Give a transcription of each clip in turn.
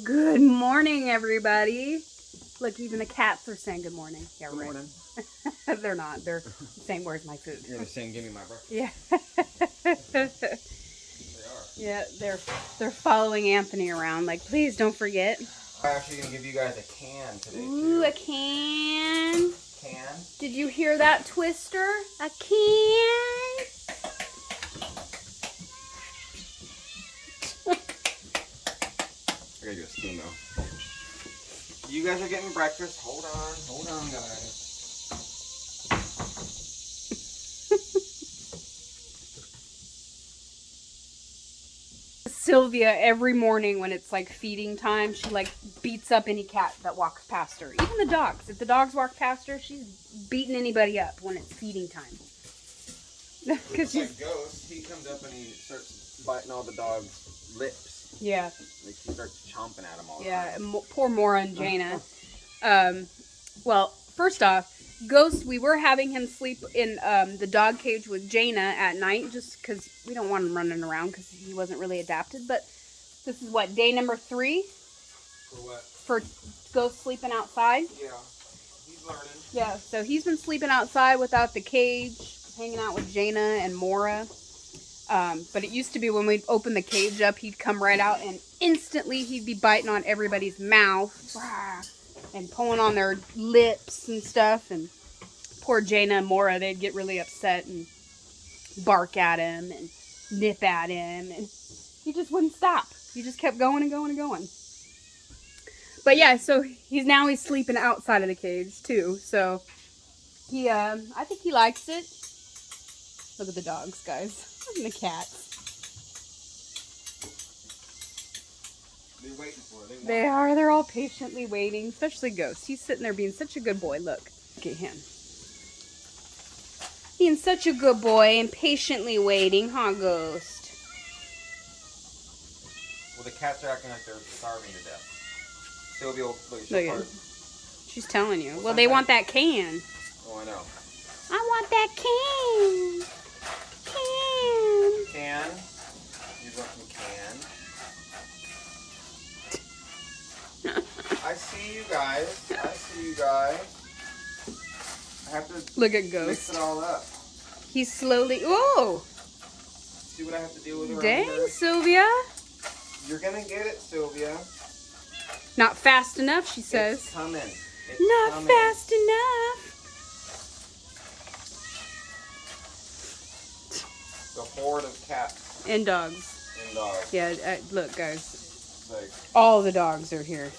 Good morning, everybody. Look, even the cats are saying good morning. Yeah, Good right. morning. They're not. They're saying, "Where's my food?" Yeah, they're saying, give me my breakfast. Yeah. They are. Yeah, they're following Anthony around. Like, please don't forget. I'm actually going to give you guys a can today, Ooh, too. a can. Can? Did you hear that, Twister? A can. I gotta do a spoon, though. You guys are getting breakfast. Hold on, guys. Sylvia, every morning when it's like feeding time, she like beats up any cat that walks past her. Even the dogs. If the dogs walk past her, she's beating anybody up when it's feeding time. It's like Ghost. He comes up and he starts biting all the dog's lips. Yeah. Like he starts chomping at them all the Yeah, time. poor Mora and Jaina. Well, first off, Ghost, we were having him sleep in the dog cage with Jaina at night just because we don't want him running around because he wasn't really adapted. But this is what, day number 3? For what? For Ghost sleeping outside? Yeah. He's learning. Yeah, so he's been sleeping outside without the cage, hanging out with Jaina and Mora. But it used to be when we'd open the cage up, he'd come right out and instantly he'd be biting on everybody's mouth and pulling on their lips and stuff. And poor Jaina and Mora, they'd get really upset and bark at him and nip at him. And he just wouldn't stop. He just kept going and going and going. But yeah, so he's sleeping outside of the cage too. So he, I think he likes it. Look at the dogs, guys. And the cats. They're waiting for it. They are. They're all patiently waiting, especially Ghost. He's sitting there being such a good boy. Look at him. Being such a good boy and patiently waiting, huh, Ghost? Well, the cats are acting like they're starving to death. Sylvia, look, Look at she's telling you. Well, they want that can. Oh, I know. I want that can. Can. You want some can. I see you guys. I have to Look at mix Ghost. it all up. He's slowly. Whoa! See what I have to deal with around Dang, here? Sylvia. You're gonna get it, Sylvia. Not fast enough, she says. It's coming. It's Not coming. fast enough. The horde of cats And dogs. and dogs. Yeah, look, guys. It's like, All the dogs are here.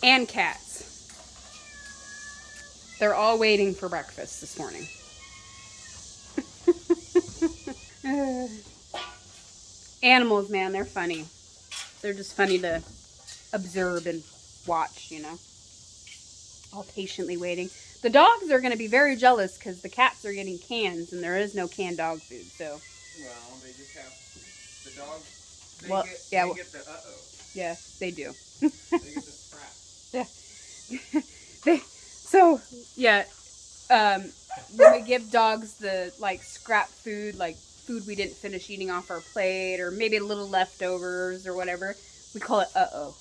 And cats. They're all waiting for breakfast this morning. Animals, man, they're funny. They're just funny to observe and watch, you know. All patiently waiting. The dogs are going to be very jealous because the cats are getting cans and there is no canned dog food, so. well, they just have the dogs. They Well, get, yeah, they well- get the uh-oh. Yeah, they do. They get the scraps. So yeah, when we give dogs the like scrap food, like food we didn't finish eating off our plate, or maybe a little leftovers or whatever, we call it uh-oh.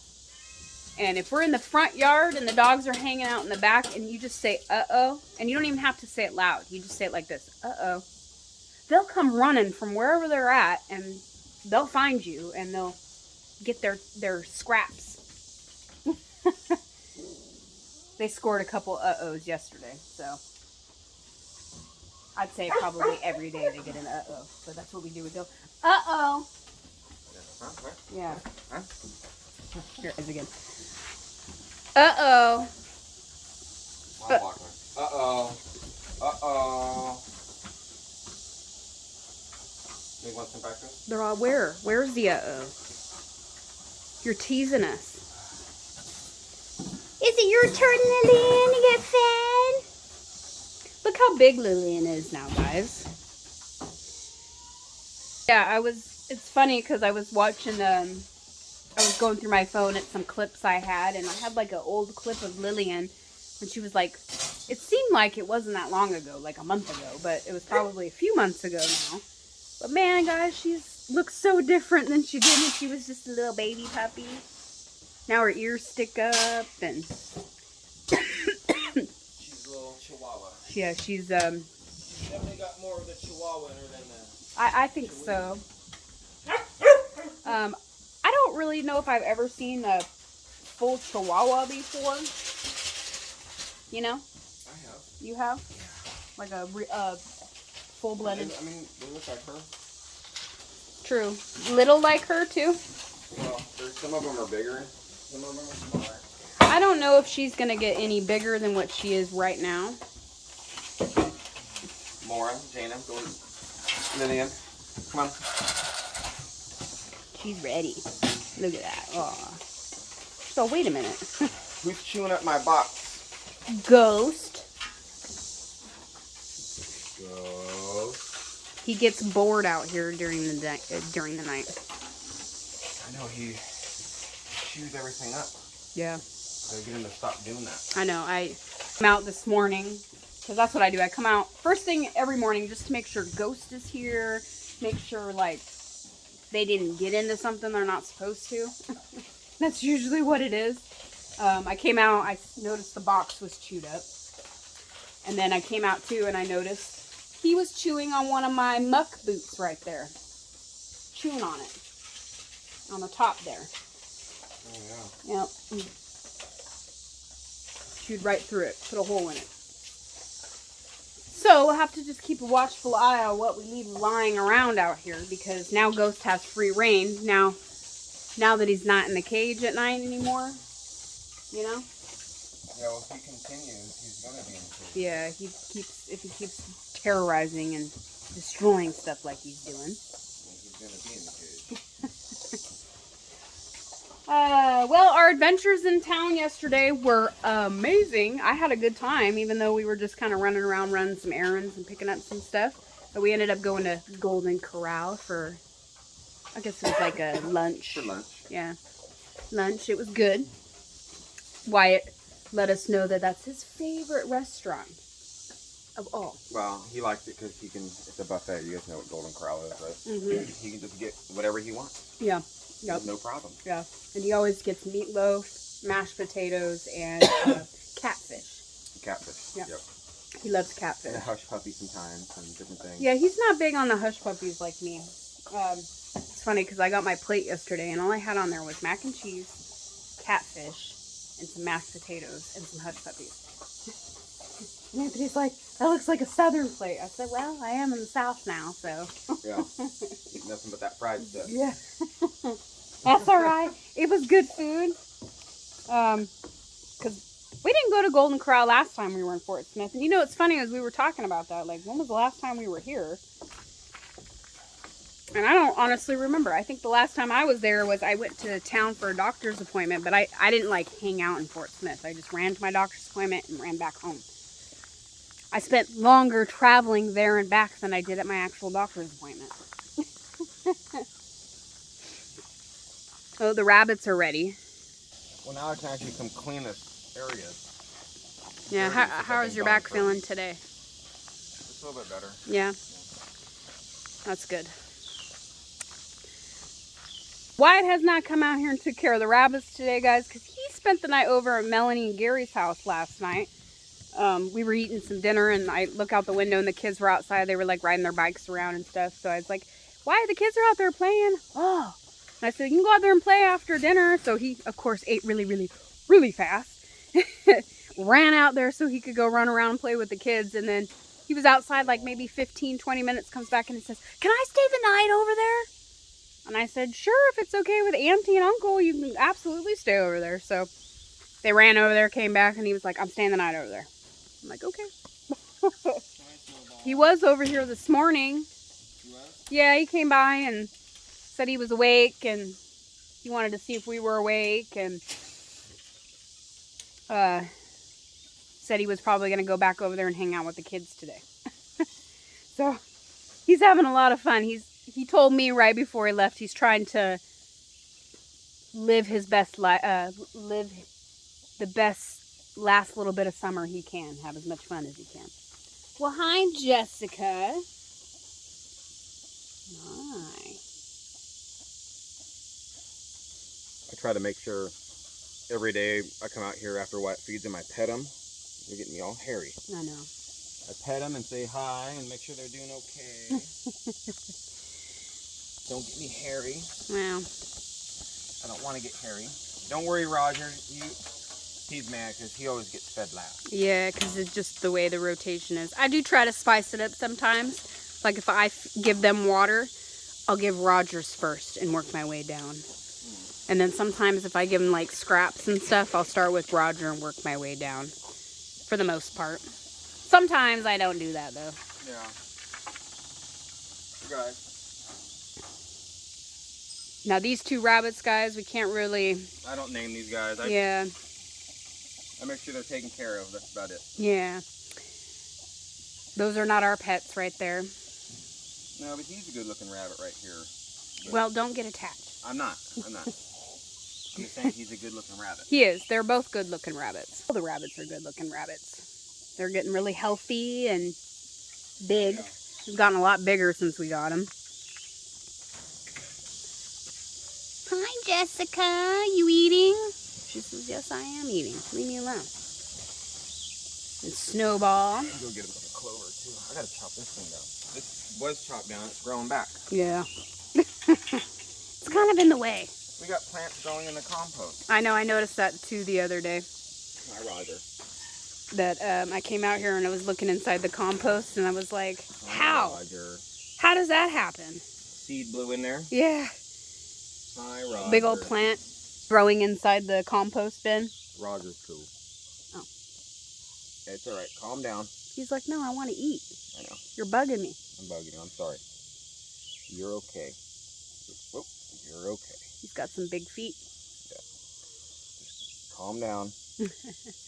And if we're in the front yard and the dogs are hanging out in the back and you just say uh-oh, and you don't even have to say it loud, you just say it like this, uh-oh, they'll come running from wherever they're at and they'll find you and they'll get their scraps. They scored a couple uh-ohs yesterday, so I'd say probably every day they get an uh-oh. So that's what we do with them. Uh-oh. Huh? What? Yeah. Huh? Here it is again. Uh-oh. Wow, Bachman. Uh-oh. Uh-oh. You want some breakfast? They're all, where's the uh-oh? You're teasing us. Is it your turn, Lillian, to get fed? Look how big Lillian is now, guys. Yeah, it's funny because I was watching, I was going through my phone at some clips I had, and I had like an old clip of Lillian when she was like, it seemed like it wasn't that long ago, like a month ago, but it was probably a few months ago now. But man, guys, looks so different than she did when she was just a little baby puppy. Now her ears stick up, and She's a little chihuahua. yeah, she's She's definitely got more of the chihuahua in her than the... I think so. I don't really know if I've ever seen a full chihuahua before. You know? I have. You have? Like a full-blooded. I mean, they look like her. True. Little like her, too? Well, some of them are bigger. Some of them are smaller. I don't know if she's going to get any bigger than what she is right now. Mora, Jana, go Lillian. Come on. She's ready. Look at that. Aw. So, wait a minute. Who's chewing up my box? Ghost. Ghost. He gets bored out here during the night. I know, he chews everything up. Yeah. Gotta get him to stop doing that. I know. I come out this morning, because that's what I do. I come out first thing every morning just to make sure Ghost is here. Make sure, like, they didn't get into something they're not supposed to. That's usually what it is. I came out, I noticed the box was chewed up. And then I came out too and I noticed he was chewing on one of my muck boots right there. Chewing on it. On the top there. Oh, yeah. Yep. Chewed right through it. Put a hole in it. So we'll have to just keep a watchful eye on what we leave lying around out here, because now Ghost has free reign. Now that he's not in the cage at night anymore, you know? Yeah, well, if he continues, he's gonna be in the cage. Yeah, if he keeps terrorizing and destroying stuff like he's doing. He's gonna be in the cage. Well, our adventures in town yesterday were amazing. I had a good time, even though we were just kind of running around, running some errands and picking up some stuff. But we ended up going to Golden Corral for, I guess it was like a lunch. For lunch. Yeah, lunch. It was good. Wyatt let us know that that's his favorite restaurant of all. Well, he likes it because it's a buffet. You guys know what Golden Corral is, right? Mm-hmm. He can just get whatever he wants. Yeah. Yep. No problem. Yeah. And he always gets meatloaf, mashed potatoes, and catfish. Catfish. Yeah. Yep. He loves catfish. And a hush puppy sometimes and different things. Yeah, he's not big on the hush puppies like me. It's funny because I got my plate yesterday and all I had on there was mac and cheese, catfish, and some mashed potatoes and some hush puppies. And Anthony's like, that looks like a southern plate. I said, well, I am in the South now, so. Yeah. Eat nothing but that fried stuff. Yeah. That's all right. It was good food. Because we didn't go to Golden Corral last time we were in Fort Smith. And you know, it's funny as we were talking about that. Like, when was the last time we were here? And I don't honestly remember. I think the last time I was there was I went to town for a doctor's appointment. But I didn't, like, hang out in Fort Smith. I just ran to my doctor's appointment and ran back home. I spent longer traveling there and back than I did at my actual doctor's appointment. Oh, the rabbits are ready. Well, now I can actually come clean this area. Yeah, how is your back feeling today? It's a little bit better. Yeah. That's good. Wyatt has not come out here and took care of the rabbits today, guys, because he spent the night over at Melanie and Gary's house last night. We were eating some dinner, and I look out the window, and the kids were outside. They were, like, riding their bikes around and stuff. So I was like, Wyatt, the kids are out there playing. Oh. And I said, you can go out there and play after dinner. So he, of course, ate really, really, really fast. Ran out there so he could go run around and play with the kids. And then he was outside like maybe 15, 20 minutes, comes back and he says, can I stay the night over there? And I said, sure, if it's okay with Auntie and Uncle, you can absolutely stay over there. So they ran over there, came back, and he was like, I'm staying the night over there. I'm like, okay. He was over here this morning. Yeah, he came by and said he was awake and he wanted to see if we were awake, and said he was probably going to go back over there and hang out with the kids today. So he's having a lot of fun. He told me right before he left he's trying to live his best life, live the best last little bit of summer he can, have as much fun as he can. Well, hi, Jessica. Hi. I try to make sure every day I come out here after Wyatt feeds them, I pet them. They're getting me all hairy. I know. I pet them and say hi and make sure they're doing okay. Don't get me hairy. Well, I don't want to get hairy. Don't worry, Roger. He's mad because he always gets fed last. yeah, because it's just the way the rotation is. I do try to spice it up sometimes. Like if I give them water, I'll give Rogers first and work my way down. And then sometimes if I give him like scraps and stuff, I'll start with Roger and work my way down. For the most part. Sometimes I don't do that though. Yeah. You guys. Now these two rabbits, guys, we can't really... I don't name these guys. Yeah. I make sure they're taken care of. That's about it. Yeah. Those are not our pets right there. No, but he's a good looking rabbit right here. But Well, don't get attached. I'm not. I'm just saying he's a good looking rabbit. He is. They're both good looking rabbits. All the rabbits are good looking rabbits. They're getting really healthy and big. Yeah. They've gotten a lot bigger since we got them. Hi, Jessica. You eating? She says, yes, I am eating. Leave me alone. And Snowball. I'll go get him some clover too. I gotta chop this thing down. This was chopped down. It's growing back. Yeah. It's kind of in the way. We got plants growing in the compost. I know. I noticed that too the other day. Hi, Roger. That I came out here and I was looking inside the compost and I was like, how? Roger. How does that happen? Seed blew in there. Yeah. Hi, Roger. Big old plant growing inside the compost bin. Roger's cool. Oh. It's alright. Calm down. He's like, no, I want to eat. I know. You're bugging me. I'm bugging you. I'm sorry. You're okay. Whoop. You're okay. He's got some big feet. Just calm down.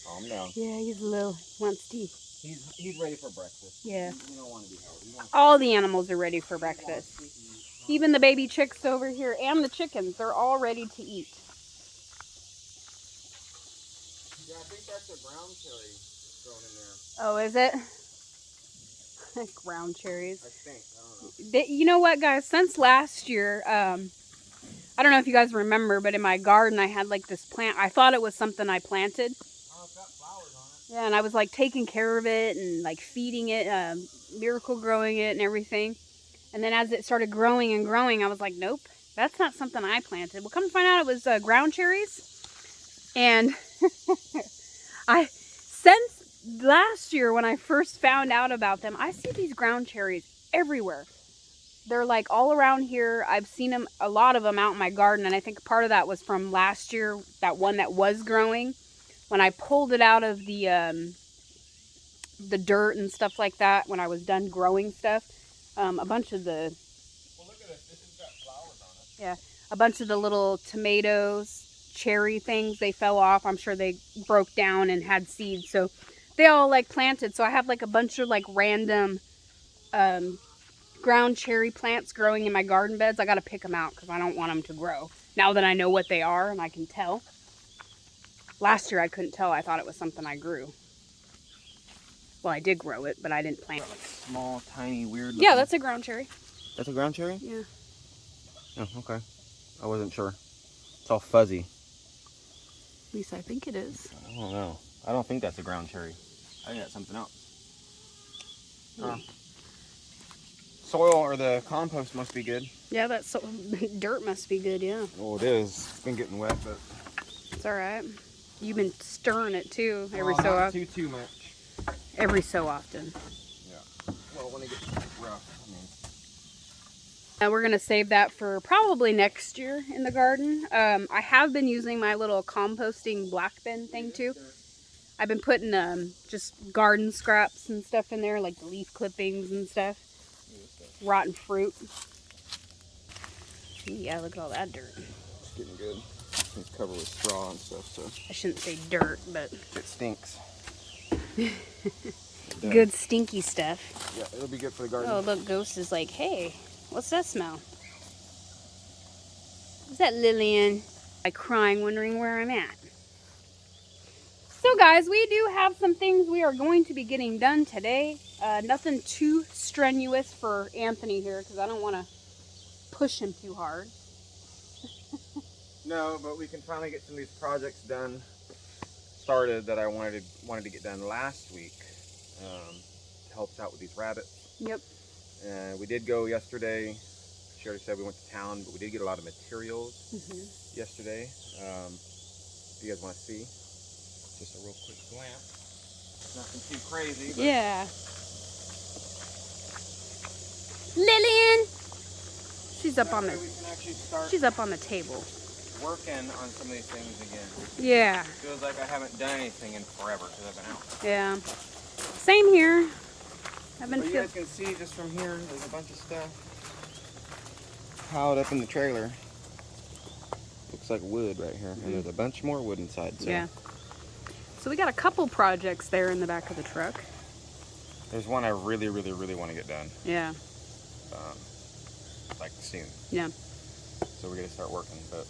Calm down. Yeah, he's a little, he wants tea. He's ready for breakfast. Yeah. You don't want to be held. All the animals are ready for breakfast. Even the baby chicks over here and the chickens, they're all ready to eat. Yeah, I think that's a ground cherry grown in there. Oh, is it? Ground cherries. I think. I don't know. You know what, guys? Since last year, I don't know if you guys remember, but in my garden I had like this plant. I thought it was something I planted. Oh, it's got flowers on it. Yeah, and I was like taking care of it and like feeding it, miracle growing it and everything. And then as it started growing and growing, I was like, nope, that's not something I planted. Well, come to find out it was ground cherries. And since last year when I first found out about them, I see these ground cherries everywhere. They're like all around here. I've seen them, a lot of them out in my garden. And I think part of that was from last year, that one that was growing. When I pulled it out of the dirt and stuff like that, when I was done growing stuff, a bunch of the... Well, look at this. This has got flowers on it. Yeah, a bunch of the little tomatoes, cherry things, they fell off. I'm sure they broke down and had seeds. So they all like planted. So I have like a bunch of like random ground cherry plants growing in my garden beds. I got to pick them out because I don't want them to grow. Now that I know what they are and I can tell. Last year I couldn't tell. I thought it was something I grew. Well, I did grow it, but I didn't plant it. Small, tiny, weird looking. Yeah, that's a ground cherry. That's a ground cherry? Yeah. Oh, okay. I wasn't sure. It's all fuzzy. At least I think it is. I don't know. I don't think that's a ground cherry. I think that's something else. Soil or the compost must be good. Yeah, that's so dirt must be good, yeah. Oh, it is. It's been getting wet, but It's all right. You've been stirring it too every well, so not often. too much. Every so often. Yeah. Well, when it gets rough, I mean. Now we're gonna save that for probably next year in the garden. I have been using my little composting black bin thing too. I've been putting just garden scraps and stuff in there, like the leaf clippings and stuff. Rotten fruit. Yeah, look at all that dirt. It's getting good. It's covered with straw and stuff, so. I shouldn't say dirt, but It stinks. good stinky stuff. Yeah, it'll be good for the garden. Oh, look, Ghost is like, hey, what's that smell? Is that Lillian? Like crying, wondering where I'm at. So guys, we do have some things we are going to be getting done today. Nothing too strenuous for Anthony here because I don't want to push him too hard. No, but we can finally get some of these projects started that I wanted to get done last week. Helps out with these rabbits. Yep. We did go yesterday. She already said we went to town, but we did get a lot of materials yesterday. If you guys want to see, just a real quick glance. Nothing too crazy. But Yeah. Lillian. She's up on we can actually start She's up on the table. working on some of these things again. Yeah. Feels like I haven't done anything in forever because I've been out. Yeah. Same here. I've been But you guys can see just from here, there's a bunch of stuff piled up in the trailer. Looks like wood right here, and there's a bunch more wood inside. So. Yeah. So we got a couple projects there in the back of the truck. There's one I really want to get done. Yeah. Like soon. Yeah. So we're gonna start working, but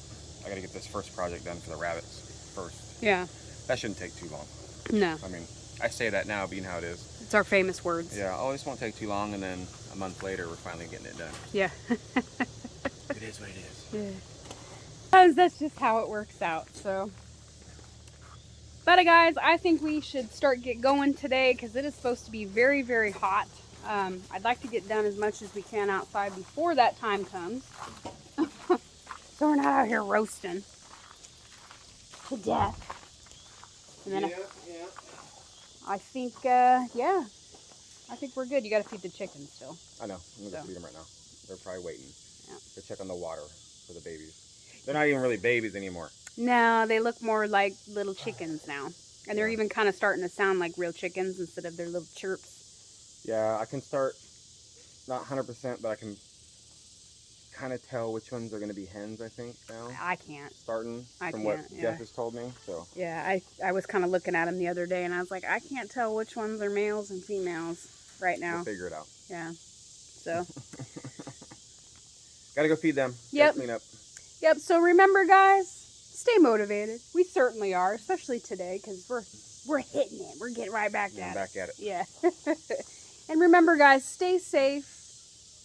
I gotta get this first project done for the rabbits first. Yeah. That shouldn't take too long. No. I mean, I say that now, being how it is. It's our famous words. Yeah, oh, this won't take too long, and then a month later, we're finally getting it done. Yeah. It is what it is. Yeah. That's just how it works out, so. But guys, I think we should get going today because it is supposed to be very hot. I'd like to get done as much as we can outside before that time comes. So we're not out here roasting to death. And then I think, yeah, I think we're good. You got to feed the chickens still. I know. I'm going to feed them right now. They're probably waiting. Yeah. They're checking the water for the babies. They're not even really babies anymore. No, they look more like little chickens now. And they're even kind of starting to sound like real chickens instead of their little chirps. Yeah, I can start, not 100%, but I can kind of tell which ones are going to be hens, I think, now. I can't. Starting from what Jeff has told me. So. Yeah, I was kind of looking at them the other day, and I was like, I can't tell which ones are males and females right now. We'll figure it out. Yeah. So. Gotta go feed them. Yep. Gotta clean up. Yep. So remember, guys, stay motivated. We certainly are, especially today, because we're hitting it. We're getting right back at it. Yeah. And remember, guys, stay safe,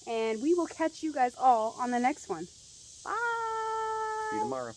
and we will catch you guys all on the next one. Bye. See you tomorrow.